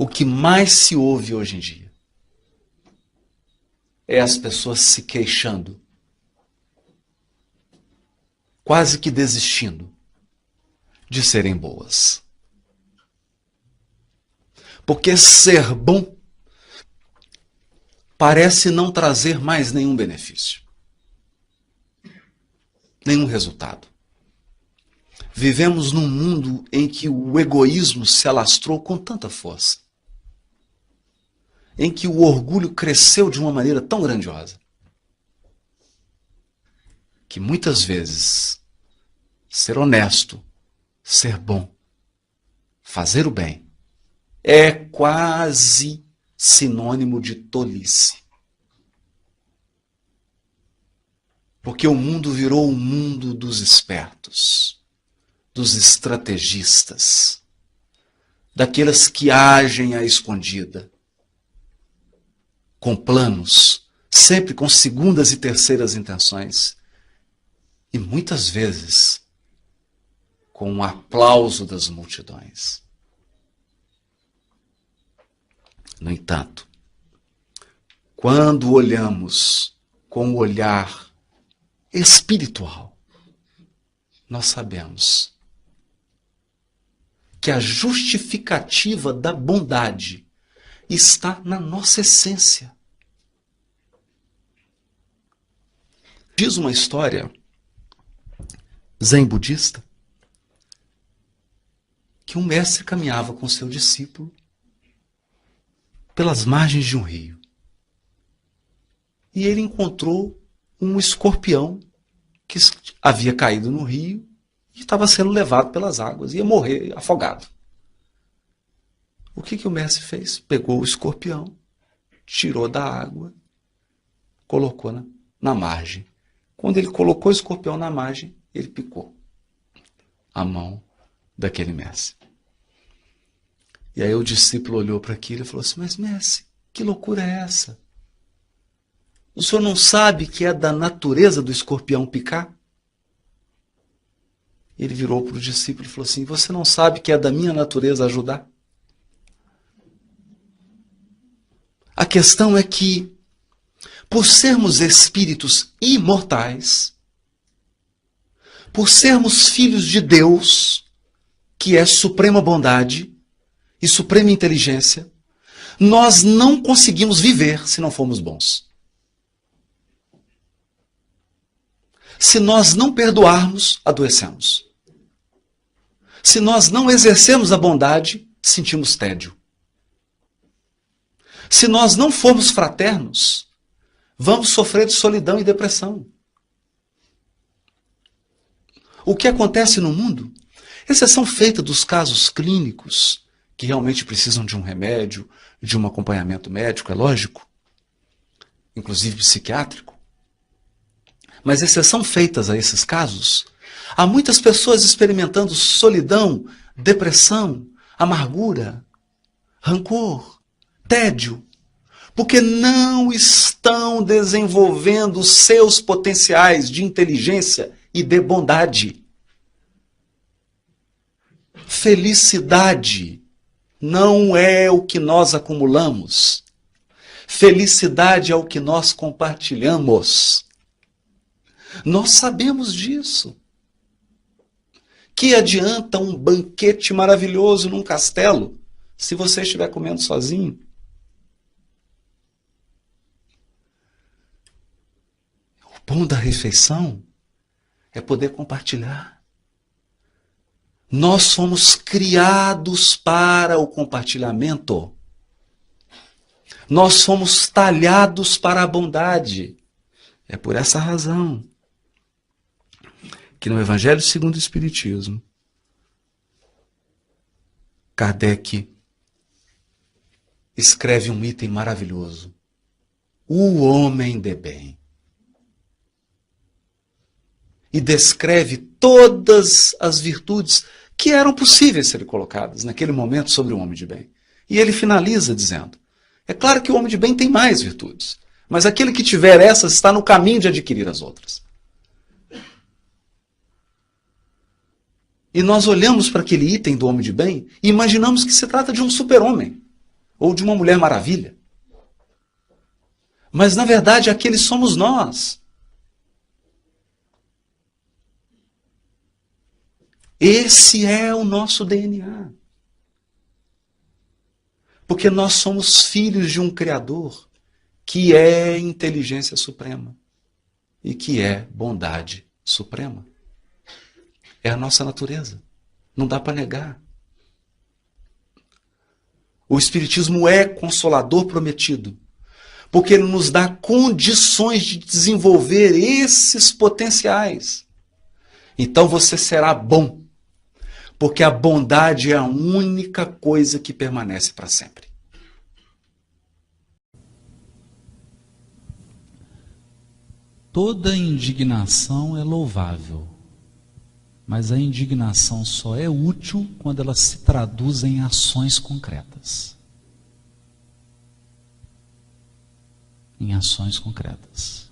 O que mais se ouve hoje em dia é as pessoas se queixando, quase que desistindo de serem boas. Porque ser bom parece não trazer mais nenhum benefício, nenhum resultado. Vivemos num mundo em que o egoísmo se alastrou com tanta força, em que o orgulho cresceu de uma maneira tão grandiosa, que muitas vezes ser honesto, ser bom, fazer o bem, é quase sinônimo de tolice. Porque o mundo virou o mundo dos espertos, dos estrategistas, daqueles que agem à escondida, com planos, sempre com segundas e terceiras intenções, e muitas vezes com o aplauso das multidões. No entanto, quando olhamos com o olhar espiritual, nós sabemos que a justificativa da bondade está na nossa essência. Diz uma história zen budista que um mestre caminhava com seu discípulo pelas margens de um rio. E ele encontrou um escorpião que havia caído no rio e estava sendo levado pelas águas, ia morrer afogado. O que o mestre fez? Pegou o escorpião, tirou da água, colocou na margem. Quando ele colocou o escorpião na margem, ele picou a mão daquele mestre. E aí o discípulo olhou para aquilo e falou assim: mas mestre, que loucura é essa? O senhor não sabe que é da natureza do escorpião picar? Ele virou para o discípulo e falou assim: você não sabe que é da minha natureza ajudar? A questão é que, por sermos espíritos imortais, por sermos filhos de Deus, que é suprema bondade e suprema inteligência, nós não conseguimos viver se não formos bons. Se nós não perdoarmos, adoecemos. Se nós não exercermos a bondade, sentimos tédio. Se nós não formos fraternos, vamos sofrer de solidão e depressão. O que acontece no mundo, exceção feita dos casos clínicos, que realmente precisam de um remédio, de um acompanhamento médico, é lógico, inclusive psiquiátrico, mas exceção feitas a esses casos, há muitas pessoas experimentando solidão, depressão, amargura, rancor, tédio, porque não estão desenvolvendo seus potenciais de inteligência e de bondade. Felicidade não é o que nós acumulamos. Felicidade é o que nós compartilhamos. Nós sabemos disso. Que adianta um banquete maravilhoso num castelo se você estiver comendo sozinho? O bom da refeição é poder compartilhar. Nós somos criados para o compartilhamento. Nós fomos talhados para a bondade. É por essa razão que no Evangelho segundo o Espiritismo, Kardec escreve um item maravilhoso: o homem de bem. E descreve todas as virtudes que eram possíveis serem colocadas naquele momento sobre o homem de bem. E ele finaliza dizendo: é claro que o homem de bem tem mais virtudes, mas aquele que tiver essas está no caminho de adquirir as outras. E nós olhamos para aquele item do homem de bem e imaginamos que se trata de um super-homem. ou de uma Mulher Maravilha. Mas, na verdade, aqueles somos nós. Esse é o nosso DNA. Porque nós somos filhos de um Criador que é inteligência suprema e que é bondade suprema. É a nossa natureza. Não dá para negar. O Espiritismo é consolador prometido, porque ele nos dá condições de desenvolver esses potenciais. Então você será bom, porque a bondade é a única coisa que permanece para sempre. Toda indignação é louvável, mas a indignação só é útil quando ela se traduz em ações concretas. Em ações concretas.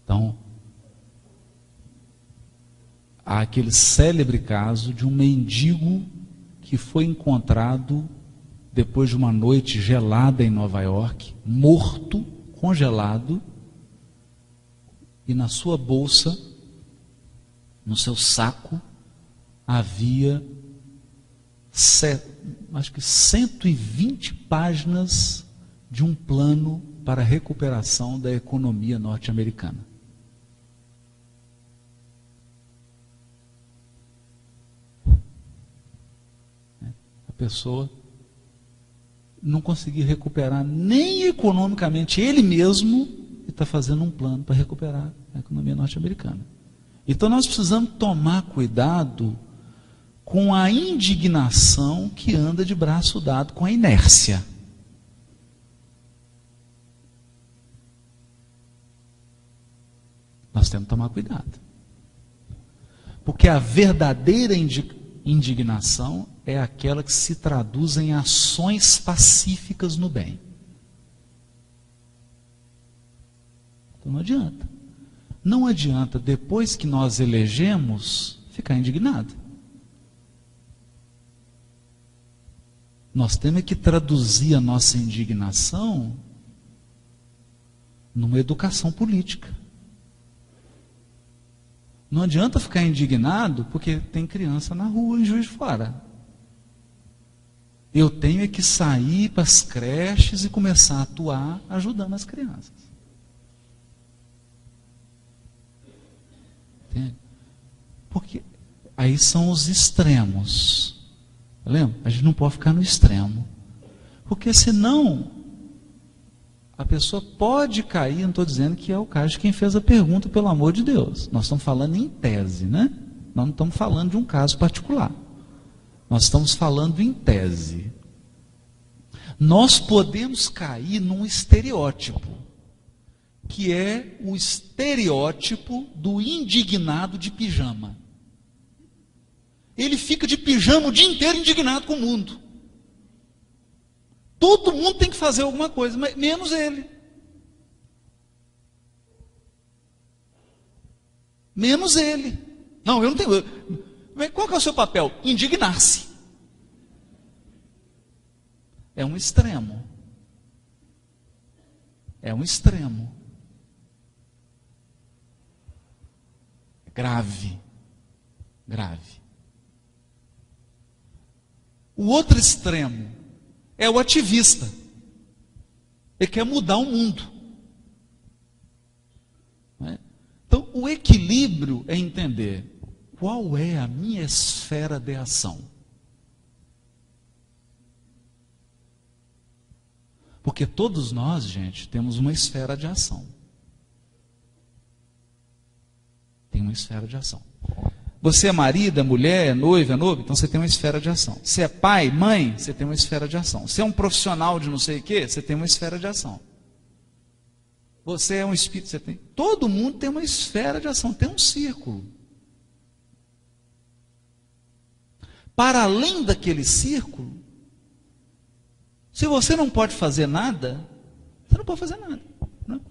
Então, há aquele célebre caso de um mendigo que foi encontrado depois de uma noite gelada em Nova York, morto, congelado, e na sua bolsa, no seu saco, havia acho que 120 páginas de um plano para a recuperação da economia norte-americana. A pessoa não conseguia recuperar nem economicamente ele mesmo, e está fazendo um plano para recuperar a economia norte-americana. Então nós precisamos tomar cuidado com a indignação que anda de braço dado com a inércia. Nós temos que tomar cuidado. Porque a verdadeira indignação é aquela que se traduz em ações pacíficas no bem. Então não adianta. Não adianta, depois que nós elegemos, ficar indignado. Nós temos que traduzir a nossa indignação numa educação política. Não adianta ficar indignado porque tem criança na rua em Juiz de Fora. Eu tenho que sair para as creches e começar a atuar ajudando as crianças. Entende? Porque aí são os extremos. Lembra? A gente não pode ficar no extremo. Porque senão a pessoa pode cair, não estou dizendo que é o caso de quem fez a pergunta, pelo amor de Deus. Nós estamos falando em tese, né? Nós não estamos falando de um caso particular. Nós estamos falando em tese. Nós podemos cair num estereótipo, que é o estereótipo do indignado de pijama. Ele fica de pijama o dia inteiro indignado com o mundo. Todo mundo tem que fazer alguma coisa, mas menos ele. Menos ele. Não, eu não tenho. Qual que é o seu papel? Indignar-se. É um extremo. É um extremo. Grave. Grave. O outro extremo é o ativista. Ele quer mudar o mundo. Então, o equilíbrio é entender qual é a minha esfera de ação. Porque todos nós, gente, temos uma esfera de ação. Tem uma esfera de ação. Você é marido, é mulher, é noivo, é noivo, então você tem uma esfera de ação. Você é pai, mãe, você tem uma esfera de ação. Você é um profissional de não sei o quê, você tem uma esfera de ação. Você é um espírito, você tem. Todo mundo tem uma esfera de ação, tem um círculo. Para além daquele círculo, se você não pode fazer nada, você não pode fazer nada. Né?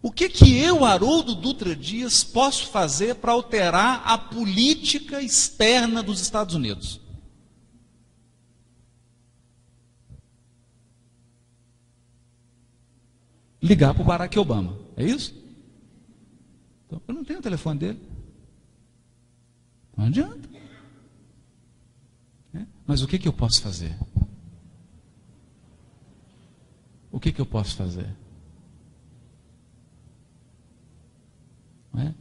O que eu, Haroldo Dutra Dias, posso fazer para alterar a política externa dos Estados Unidos? ligar para o Barack Obama. É isso? Então, eu não tenho o telefone dele. Não adianta. Mas o que eu posso fazer? O que eu posso fazer? Não é?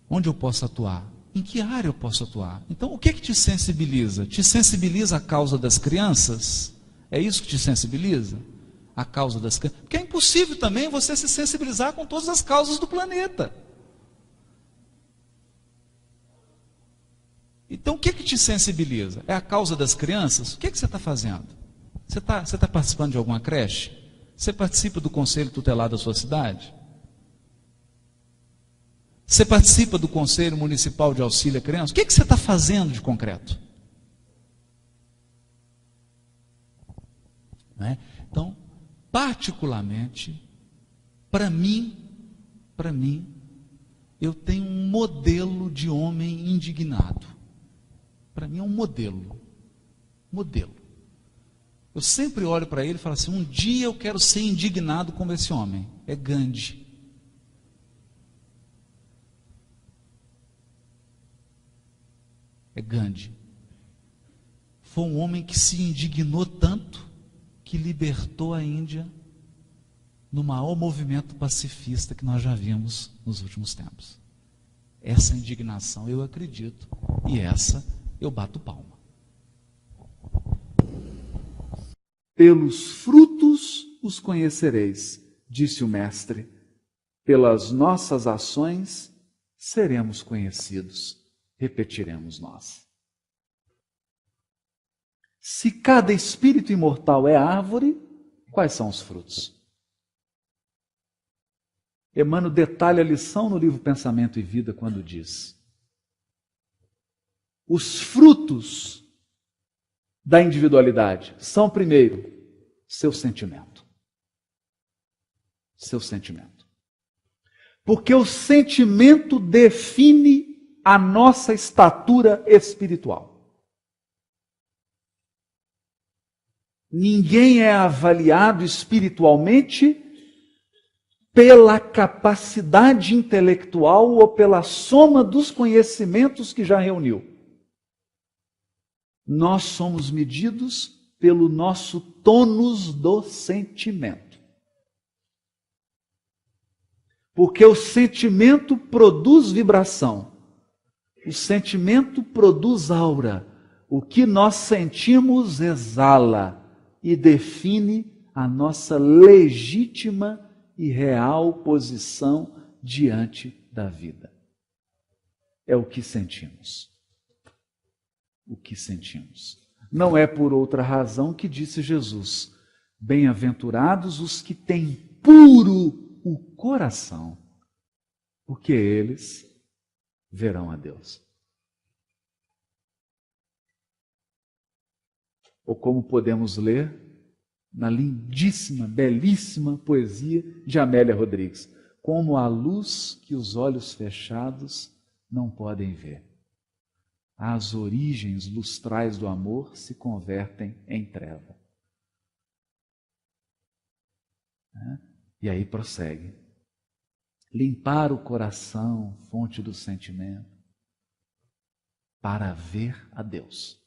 Onde eu posso atuar? Em que área eu posso atuar? Então, o que te sensibiliza? Te sensibiliza a causa das crianças? É isso que te sensibiliza? A causa das crianças? Porque é impossível também você se sensibilizar com todas as causas do planeta. Então, o que te sensibiliza? É a causa das crianças? O que você está fazendo? Você tá participando de alguma creche? Você participa do conselho tutelar da sua cidade? Você participa do Conselho Municipal de Auxílio à Criança? O que você está fazendo de concreto? Não é? Então, particularmente, para mim, eu tenho um modelo de homem indignado. Para mim é um modelo. Eu sempre olho para ele e falo assim, um dia eu quero ser indignado como esse homem. É Gandhi. É Gandhi. Foi um homem que se indignou tanto que libertou a Índia no maior movimento pacifista que nós já vimos nos últimos tempos. Essa indignação eu acredito e essa eu bato palma. Pelos frutos os conhecereis, disse o Mestre. Pelas nossas ações seremos conhecidos. Repetiremos nós. Se cada espírito imortal é árvore, quais são os frutos? Emmanuel detalha a lição no livro Pensamento e Vida quando diz: os frutos da individualidade são, primeiro, seu sentimento. Seu sentimento. Porque o sentimento define a nossa estatura espiritual. Ninguém é avaliado espiritualmente pela capacidade intelectual ou pela soma dos conhecimentos que já reuniu. Nós somos medidos pelo nosso tônus do sentimento. Porque o sentimento produz vibração. O sentimento produz aura. O que nós sentimos exala e define a nossa legítima e real posição diante da vida. É o que sentimos. O que sentimos. Não é por outra razão que disse Jesus: bem-aventurados os que têm puro o coração, porque eles verão a Deus. Ou como podemos ler na lindíssima, belíssima poesia de Amélia Rodrigues: como a luz que os olhos fechados não podem ver. As origens lustrais do amor se convertem em treva. E aí prossegue. Limpar o coração, fonte do sentimento, para ver a Deus.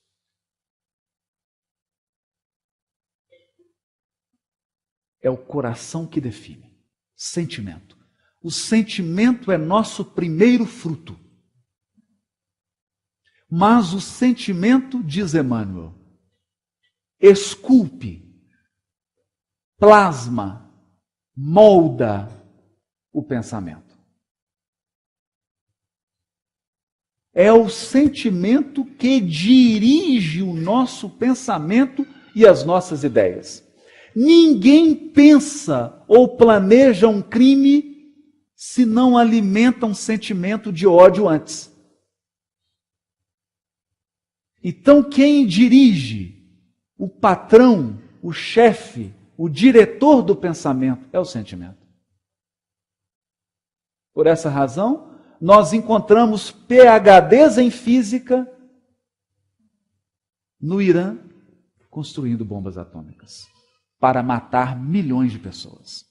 É o coração que define. Sentimento. O sentimento é nosso primeiro fruto. Mas o sentimento, diz Emmanuel, esculpe, plasma, molda o pensamento. É o sentimento que dirige o nosso pensamento e as nossas ideias. Ninguém pensa ou planeja um crime se não alimenta um sentimento de ódio antes. Então, quem dirige, o patrão, o chefe, o diretor do pensamento é o sentimento. Por essa razão, nós encontramos PhDs em física no Irã construindo bombas atômicas para matar milhões de pessoas.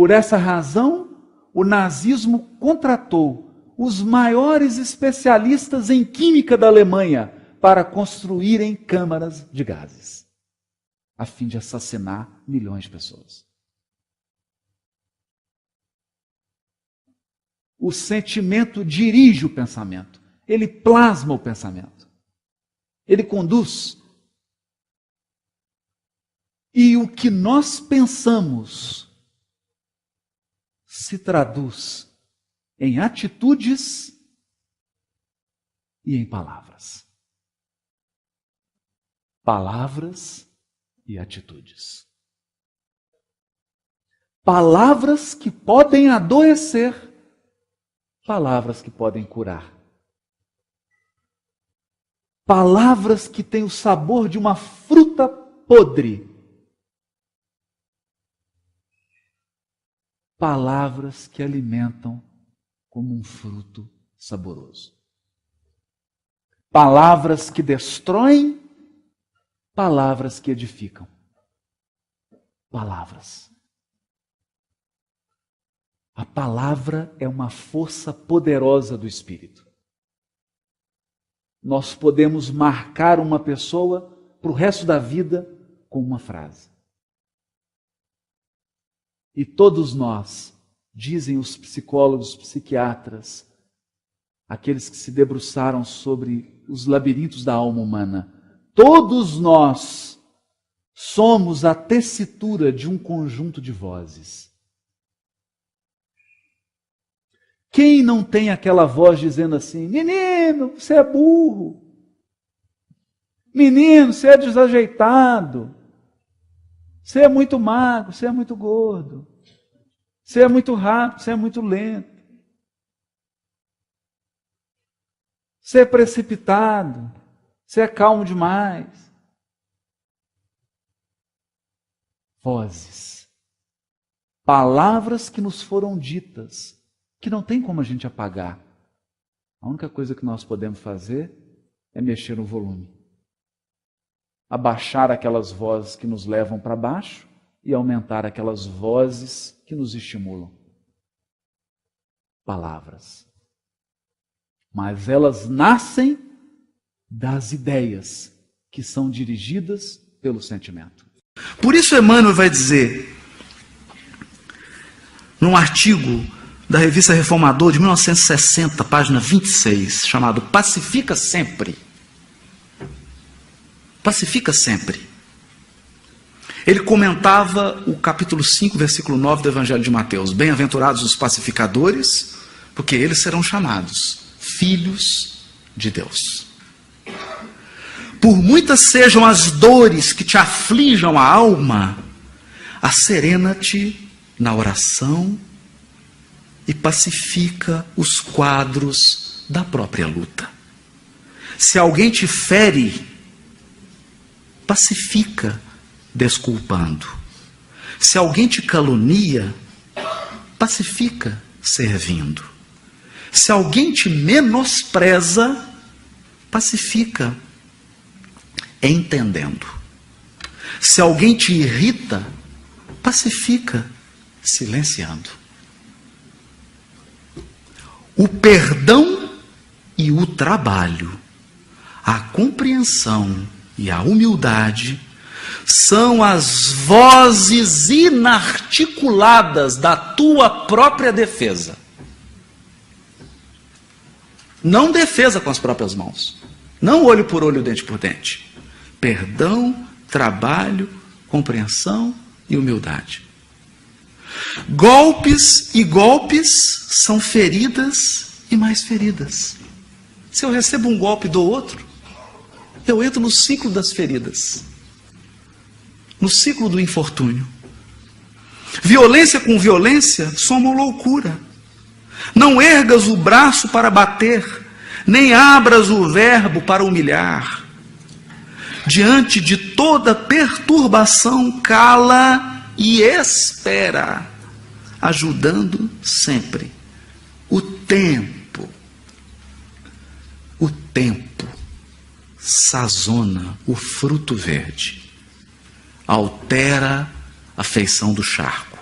Por essa razão, o nazismo contratou os maiores especialistas em química da Alemanha para construírem câmaras de gases, a fim de assassinar milhões de pessoas. O sentimento dirige o pensamento, ele plasma o pensamento, ele conduz. E o que nós pensamos se traduz em atitudes e em palavras. Palavras e atitudes. Palavras que podem adoecer, palavras que podem curar. Palavras que têm o sabor de uma fruta podre. Palavras que alimentam como um fruto saboroso. Palavras que destroem, palavras que edificam. Palavras. A palavra é uma força poderosa do Espírito. Nós podemos marcar uma pessoa para o resto da vida com uma frase. E todos nós, dizem os psicólogos, psiquiatras, aqueles que se debruçaram sobre os labirintos da alma humana, todos nós somos a tessitura de um conjunto de vozes. Quem não tem aquela voz dizendo assim: menino, você é burro. Menino, você é desajeitado. Você é muito magro, você é muito gordo. Você é muito rápido, você é muito lento. Você é precipitado. Você é calmo demais. Vozes. Palavras que nos foram ditas, que não tem como a gente apagar. A única coisa que nós podemos fazer é mexer no volume. Abaixar aquelas vozes que nos levam para baixo e aumentar aquelas vozes que nos estimulam. Palavras. Mas elas nascem das ideias que são dirigidas pelo sentimento. Por isso Emmanuel vai dizer, num artigo da Revista Reformador de 1960, página 26, chamado Pacifica Sempre. Pacifica sempre. Ele comentava o capítulo 5, versículo 9 do Evangelho de Mateus. Bem-aventurados os pacificadores, porque eles serão chamados filhos de Deus. Por muitas sejam as dores que te aflijam a alma, asserena-te na oração e pacifica os quadros da própria luta. Se alguém te fere, pacifica, desculpando. Se alguém te calunia, pacifica, servindo. Se alguém te menospreza, pacifica, entendendo. Se alguém te irrita, pacifica, silenciando. O perdão e o trabalho, a compreensão e a humildade são as vozes inarticuladas da tua própria defesa. Não defesa com as próprias mãos. Não olho por olho, dente por dente. Perdão, trabalho, compreensão e humildade. Golpes e golpes são feridas e mais feridas. Se eu recebo um golpe do outro, eu entro no ciclo das feridas, no ciclo do infortúnio. Violência com violência soma loucura. Não ergas o braço para bater, nem abras o verbo para humilhar. Diante de toda perturbação, cala e espera, ajudando sempre. O tempo sazona o fruto verde, altera a feição do charco,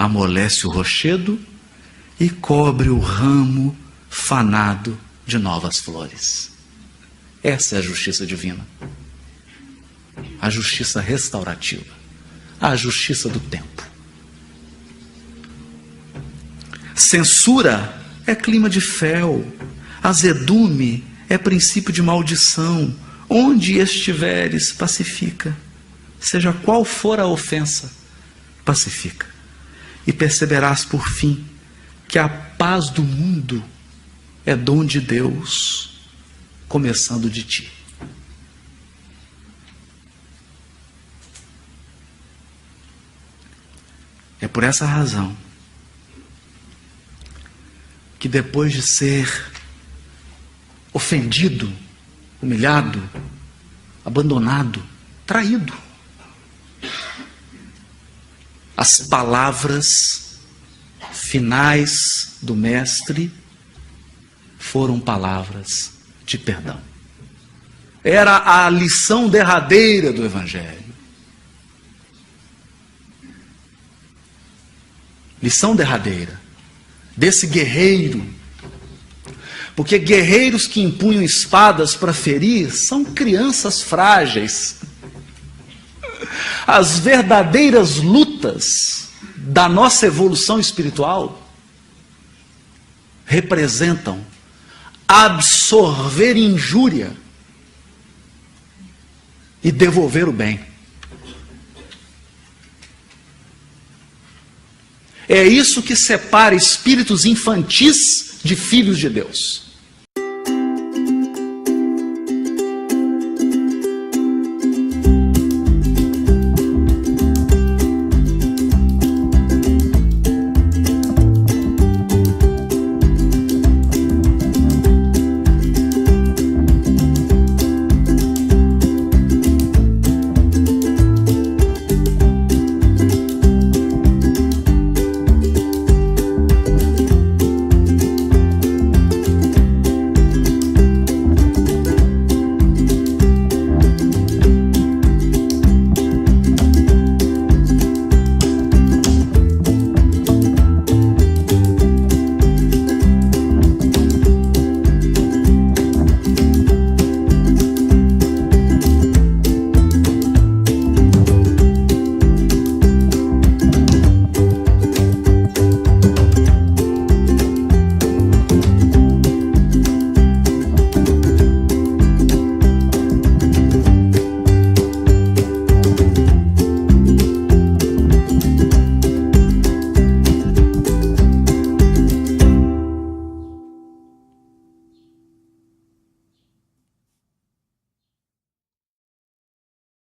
amolece o rochedo e cobre o ramo fanado de novas flores. Essa é a justiça divina. A justiça restaurativa. A justiça do tempo. Censura é clima de fel. Azedume é princípio de maldição. Onde estiveres, pacifica. Seja qual for a ofensa, pacifica. E perceberás por fim que a paz do mundo é dom de Deus, começando de ti. É por essa razão que depois de ser ofendido, humilhado, abandonado, traído, as palavras finais do Mestre foram palavras de perdão. Era a lição derradeira do Evangelho. Lição derradeira desse guerreiro. Porque guerreiros que empunham espadas para ferir são crianças frágeis. As verdadeiras lutas da nossa evolução espiritual representam absorver injúria e devolver o bem. É isso que separa espíritos infantis de filhos de Deus.